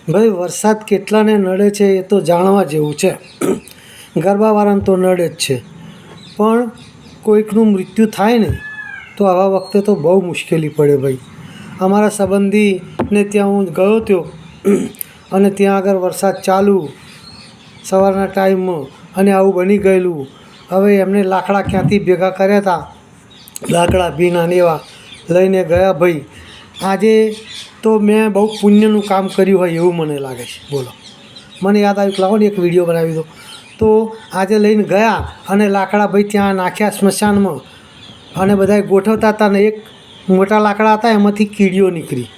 ભાઈ વરસાદ કેટલાને નડે છે એ તો જાણવા જેવું છે. ગરબાવાળાને તો નડે જ છે, પણ કોઈકનું મૃત્યુ થાય ને તો આવા વખતે તો બહુ મુશ્કેલી પડે ભાઈ. અમારા સંબંધીને ત્યાં હું ગયો હતો અને ત્યાં આગળ વરસાદ ચાલુ સવારના ટાઈમમાં અને આવું બની ગયેલું. હવે એમને લાકડા ક્યાંથી ભેગા કર્યા હતા, લાકડા ભીના ને એવા લઈને ગયા ભાઈ. આજે તો મેં બહુ પુણ્યનું કામ કર્યું હોય એવું મને લાગે છે. બોલો, મને યાદ આવ્યું, લાવો ને એક વિડીયો બનાવી દો. તો આજે લઈને ગયા અને લાકડા ભાઈ ત્યાં નાખ્યા સ્મશાનમાં અને બધાએ ગોઠવતા હતા ને એક મોટા લાકડા હતા એમાંથી કીડીઓ નીકળી.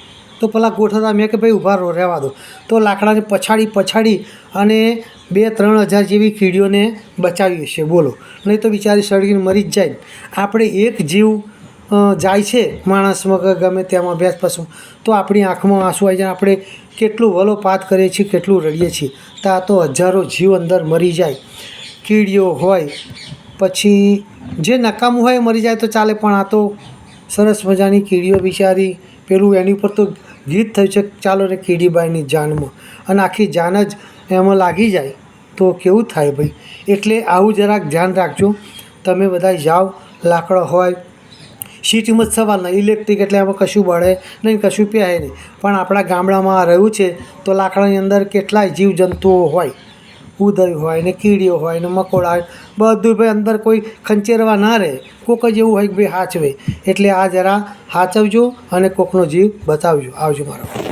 તો પેલા ગોઠવતા મેં કે ભાઈ ઊભા રહો, રહેવા દો. તો લાકડાને પછાડી અને 2-3 હજાર જેવી કીડીઓને બચાવી હશે. બોલો, નહીં તો બિચારી સળગીને મરી જ જાય. આપણે એક જીવ જાય છે માણસમાં કે ગમે તેમાં અભ્યાસ પશુ, તો આપણી આંખમાં આંસુ આવી જાય. આપણે કેટલું વલોપાત કરીએ છીએ, કેટલું રડીએ છીએ. તો આ તો હજારો જીવ અંદર મરી જાય. કીડીઓ હોય પછી જે નકામું હોય એ મરી જાય તો ચાલે, પણ આ તો સરસ મજાની કીડીઓ બિચારી, પેલું એની ઉપર તો ગીત થયું છે, ચાલો રે કીડીબાઈની જાનમાં, અને આખી જાન જ એમાં લાગી જાય તો કેવું થાય ભાઈ. એટલે આવું જરાક ધ્યાન રાખજો. તમે બધા જાઓ, લાકડો હોય, સિટીમાં જ સવાલ નહીં, ઇલેક્ટ્રિક એટલે એમાં કશું બળે નહીં, કશું પહેરે નહીં. પણ આપણા ગામડામાં રહ્યું છે તો લાકડાની અંદર કેટલાય જીવજંતુઓ હોય, ઉદય હોય ને કીડીઓ હોય ને મકોડા હોય, બધું ભાઈ અંદર કોઈ ખંચેરવા ના રહે. કોક જ એવું હોય કે ભાઈ સાચવે. એટલે આ જરા સાચવજો અને કોકનો જીવ બચાવજો. આવજો મારો.